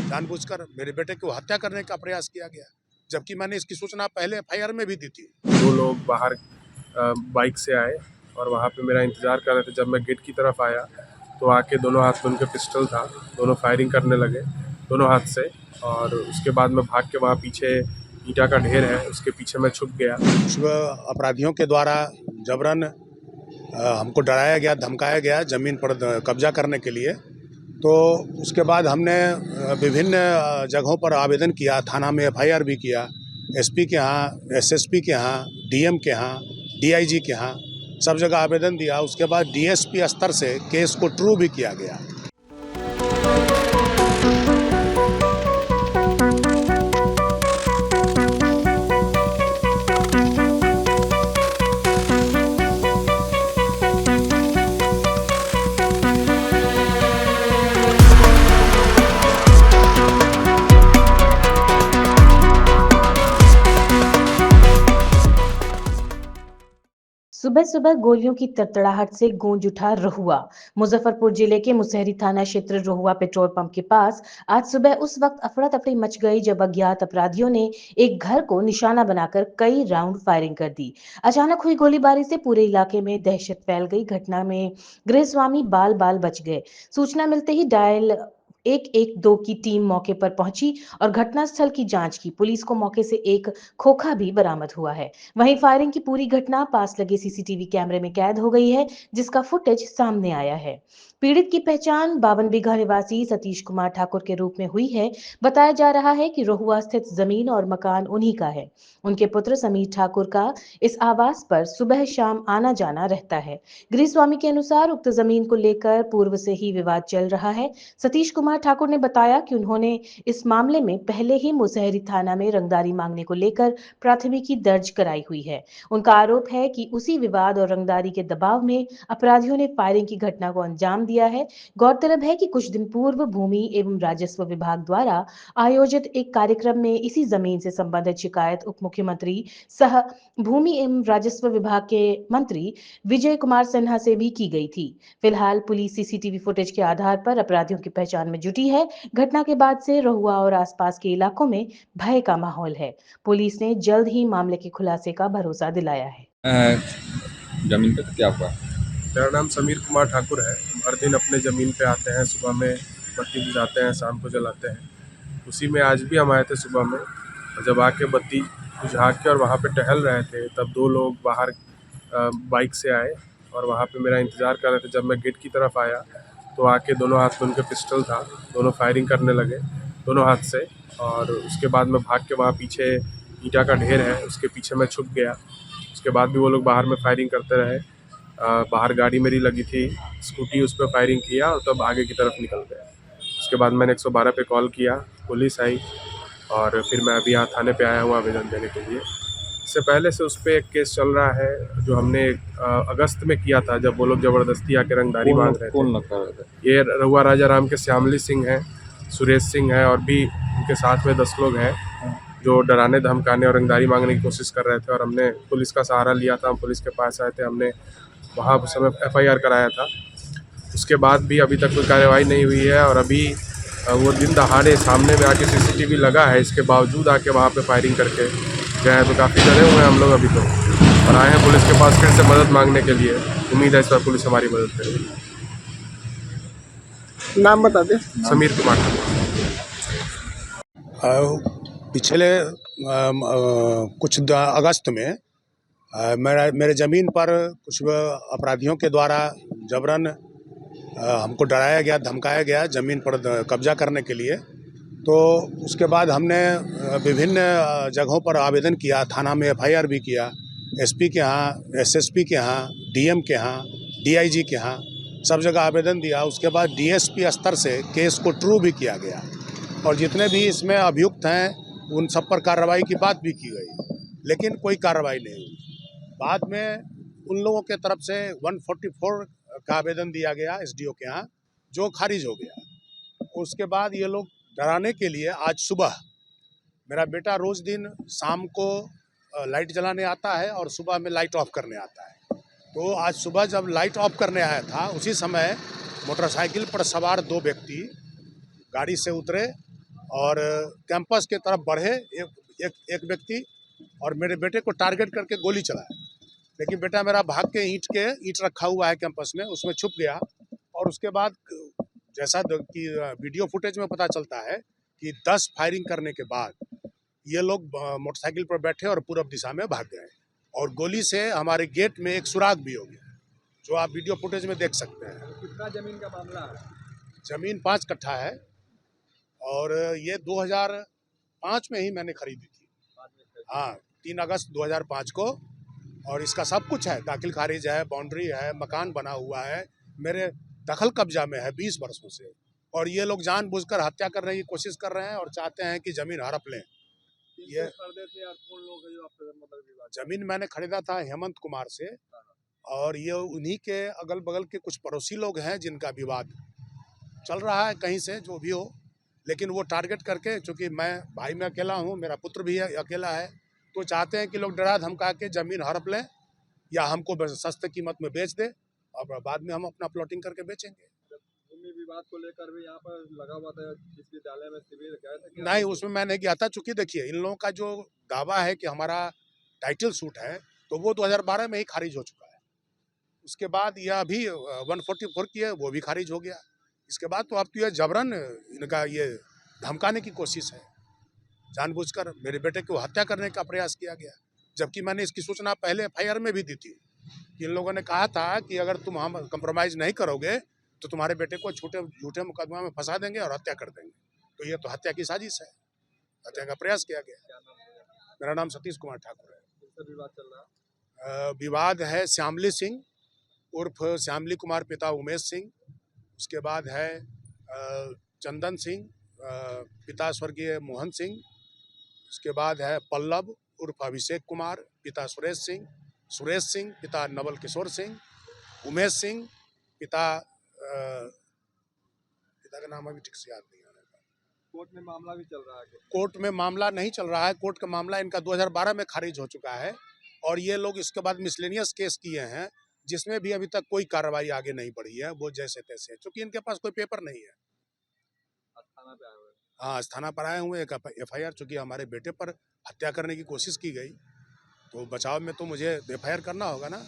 जानबूझकर मेरे बेटे को हत्या करने का प्रयास किया गया, जबकि मैंने इसकी सूचना पहले एफआईआर में भी दी थी। दो लोग बाहर बाइक से आए और वहाँ पे मेरा इंतज़ार कर रहे थे। जब मैं गेट की तरफ आया तो आके दोनों हाथ में उनके पिस्टल था, दोनों फायरिंग करने लगे दोनों हाथ से। और उसके बाद मैं भाग के वहाँ पीछे ईंटा का ढेर है, उसके पीछे मैं छुप गया। कुछ अपराधियों के द्वारा जबरन हमको डराया गया, धमकाया गया ज़मीन पर कब्जा करने के लिए। तो उसके बाद हमने विभिन्न जगहों पर आवेदन किया, थाना में एफआईआर भी किया, एसपी के यहाँ, एसएसपी के यहाँ, डीएम के यहाँ, डीआईजी के यहाँ, सब जगह आवेदन दिया। उसके बाद डीएसपी स्तर से केस को ट्रू भी किया गया। सुबह सुबह गोलियों की तड़तड़ाहट से गूंज उठा रहुआ। मुजफ्फरपुर जिले के मुसहरी थाना क्षेत्र रहुआ पेट्रोल पंप के पास आज सुबह उस वक्त अफरा तफरी मच गई जब अज्ञात अपराधियों ने एक घर को निशाना बनाकर कई राउंड फायरिंग कर दी। अचानक हुई गोलीबारी से पूरे इलाके में दहशत फैल गई। घटना में गृहस्वामी बाल बाल बच गए। सूचना मिलते ही डायल 112 की टीम मौके पर पहुंची और घटनास्थल की जांच की। पुलिस को मौके से एक खोखा भी बरामद हुआ है। वहीं फायरिंग की पूरी घटना पास लगे सीसीटीवी कैमरे में कैद हो गई है, जिसका फुटेज सामने आया है। पीड़ित की पहचान 52 बीघा निवासी सतीश कुमार ठाकुर के रूप में हुई है। बताया जा रहा है कि रहुआ स्थित जमीन और मकान उन्हीं का है। उनके पुत्र समीर ठाकुर का इस आवास पर सुबह शाम आना जाना रहता है। गृहस्वामी के अनुसार उक्त जमीन को लेकर पूर्व से ही विवाद चल रहा है। सतीश कुमार ठाकुर ने बताया कि उन्होंने इस मामले में पहले ही मुसहरी थाना में रंगदारी मांगने को लेकर प्राथमिकी दर्ज कराई हुई है। उनका आरोप है कि उसी विवाद और रंगदारी के दबाव में अपराधियों ने फायरिंग की घटना को अंजाम दिया है। गौरतलब है कि कुछ दिन पूर्व भूमि एवं राजस्व विभाग द्वारा आयोजित एक कार्यक्रम में इसी जमीन से संबंधित शिकायत उप मुख्यमंत्री सह भूमि एवं राजस्व विभाग के मंत्री विजय कुमार सिन्हा से भी की गई थी। फिलहाल पुलिस सीसीटीवी फुटेज के आधार पर अपराधियों की पहचान में जुटी है। घटना के बाद से रहुआ और आसपास के इलाकों में भय का माहौल है। पुलिस ने जल्द ही मामले के खुलासे का भरोसा दिलाया है। जमीन पे तो क्या हुआ? मेरा नाम समीर कुमार ठाकुर है। हम हर दिन अपने ज़मीन पे आते हैं, सुबह में बत्ती बुझाते हैं, शाम को जलाते हैं। उसी में आज भी हम आए थे सुबह में, और जब आके बत्ती बुझा के और वहाँ पे टहल रहे थे तब दो लोग बाहर बाइक से आए और वहाँ पे मेरा इंतज़ार कर रहे थे। जब मैं गेट की तरफ आया तो आके दोनों हाथ में उनके पिस्टल था, दोनों फायरिंग करने लगे दोनों हाथ से। और उसके बाद मैं भाग के वहाँ पीछे ईंटा का ढेर है, उसके पीछे मैं छुप गया। उसके बाद भी वो लोग बाहर में फायरिंग करते रहे। बाहर गाड़ी मेरी लगी थी स्कूटी, उस पर फायरिंग किया और तब आगे की तरफ निकल गए। उसके बाद मैंने 112 पे कॉल किया, पुलिस आई और फिर मैं अभी यहाँ थाने पे आया हूँ आवेदन देने के लिए। इससे पहले से उस पर एक केस चल रहा है जो हमने अगस्त में किया था, जब वो लोग ज़बरदस्ती आके रंगदारी मांग रहे थे। कौन लगता है? ये रहुआ राजा राम के श्यामली सिंह हैं, सुरेश सिंह है और भी उनके साथ में 10 लोग हैं जो डराने धमकाने और रंगदारी मांगने की कोशिश कर रहे थे। और हमने पुलिस का सहारा लिया था, हम पुलिस के पास आए थे, हमने वहाँ उस समय एफआईआर कराया था। उसके बाद भी अभी तक कोई कार्रवाई नहीं हुई है। और अभी वो दिन दहाड़े सामने में आके सीसीटीवी लगा है, इसके बावजूद आके वहाँ पे फायरिंग करके गए हैं। तो काफ़ी डरे हुए हैं हम लोग अभी तो, और आए हैं पुलिस के पास फिर से मदद मांगने के लिए। उम्मीद है इस बार पुलिस हमारी मदद करेगी। नाम बता दे। समीर कुमार। पिछले कुछ अगस्त में मेरे ज़मीन पर कुछ अपराधियों के द्वारा जबरन हमको डराया गया, धमकाया गया ज़मीन पर कब्जा करने के लिए। तो उसके बाद हमने विभिन्न जगहों पर आवेदन किया, थाना में एफआईआर भी किया, एसपी के यहाँ, एसएसपी के यहाँ, डीएम के यहाँ, डीआईजी के यहाँ, सब जगह आवेदन दिया। उसके बाद डीएसपी स्तर से केस को ट्रू भी किया गया और जितने भी इसमें अभियुक्त हैं उन सब पर कार्रवाई की बात भी की गई, लेकिन कोई कार्रवाई नहीं हुई। बाद में उन लोगों के तरफ से 144 का आवेदन दिया गया एसडीओ के यहाँ, जो खारिज हो गया। उसके बाद ये लोग डराने के लिए आज सुबह, मेरा बेटा रोज़ दिन शाम को लाइट जलाने आता है और सुबह में लाइट ऑफ करने आता है, तो आज सुबह जब लाइट ऑफ करने आया था उसी समय मोटरसाइकिल पर सवार दो व्यक्ति गाड़ी से उतरे और कैंपस के तरफ बढ़े। एक व्यक्ति और मेरे बेटे को टारगेट करके गोली चलाया, लेकिन बेटा मेरा भाग के ईंट रखा हुआ है कैंपस में, उसमें छुप गया। और उसके बाद जैसा कि वीडियो फुटेज में पता चलता है कि 10 फायरिंग करने के बाद ये लोग मोटरसाइकिल पर बैठे और पूरब दिशा में भाग गए और गोली से हमारे गेट में एक सुराग भी हो गया, जो आप वीडियो फुटेज में देख सकते हैं। कितना जमीन का मामला है? जमीन 5 कट्ठा है और ये 2005 में ही मैंने खरीदी थी। हाँ, 3 अगस्त 2005 को। और इसका सब कुछ है, दाखिल खारिज है, बाउंड्री है, मकान बना हुआ है, मेरे दखल कब्जा में है 20 वर्षों से। और ये लोग जानबूझकर हत्या करने की कोशिश कर रहे हैं और चाहते हैं कि जमीन हड़प लें। ये खरीदे थे यार, कौन लोग हैं जो आपसे मतलब विवाद? जमीन मैंने खरीदा था हेमंत कुमार से और ये उन्हीं के अगल बगल के कुछ पड़ोसी लोग हैं जिनका विवाद चल रहा है कहीं से, जो भी हो। लेकिन वो टारगेट करके, चूँकि मैं भाई में अकेला हूँ, मेरा पुत्र भी अकेला है, तो चाहते हैं कि लोग डरा धमका के ज़मीन हड़प लें या हमको सस्ते कीमत में बेच दे और बाद में हम अपना प्लॉटिंग करके बेचेंगे। भूमि विवाद को लेकर भी यहाँ पर लगा हुआ था, विश्वविद्यालय में शिविर गए थे? नहीं, उसमें मैं नहीं गया था, चूँकि देखिए इन लोगों का जो दावा है कि हमारा टाइटल सूट है, तो वो 2012 में ही खारिज हो चुका है। उसके बाद यह अभी 144 की है, वो भी खारिज हो गया। इसके बाद तो अब तो यह जबरन इनका ये धमकाने की कोशिश है, जानबूझकर मेरे बेटे को हत्या करने का प्रयास किया गया, जबकि मैंने इसकी सूचना पहले एफआईआर में भी दी थी कि इन लोगों ने कहा था कि अगर तुम हम कंप्रोमाइज़ नहीं करोगे तो तुम्हारे बेटे को झूठे मुकदमा में फंसा देंगे और हत्या कर देंगे। तो ये तो हत्या की साजिश है, हत्या का प्रयास किया गया। मेरा नाम सतीश कुमार ठाकुर है। विवाद चल रहा है? विवाद है श्यामली सिंह उर्फ श्यामली कुमार पिता उमेश सिंह, उसके बाद है चंदन सिंह पिता स्वर्गीय मोहन सिंह, उसके बाद है पल्लव उर्फ अभिषेक कुमार पिता सुरेश सिंह पिता नवल किशोर सिंह, उमेश सिंह पिता का नाम अभी ठीक से याद नहीं आ रहा। कोर्ट में मामला भी चल रहा है? कोर्ट में मामला नहीं चल रहा है, कोर्ट का मामला इनका 2012 में खारिज हो चुका है और ये लोग इसके बाद मिसलेनियस केस किए हैं, जिसमें भी अभी तक कोई कार्रवाई आगे नहीं बढ़ी है, वो जैसे तैसे, क्योंकि इनके पास कोई पेपर नहीं है। थाना पे आए हुए? हाँ, थाना पर आए हुए, एक एफआईआर, चूँकि हमारे बेटे पर हत्या करने की कोशिश की गई तो बचाव में तो मुझे एफआईआर करना होगा ना।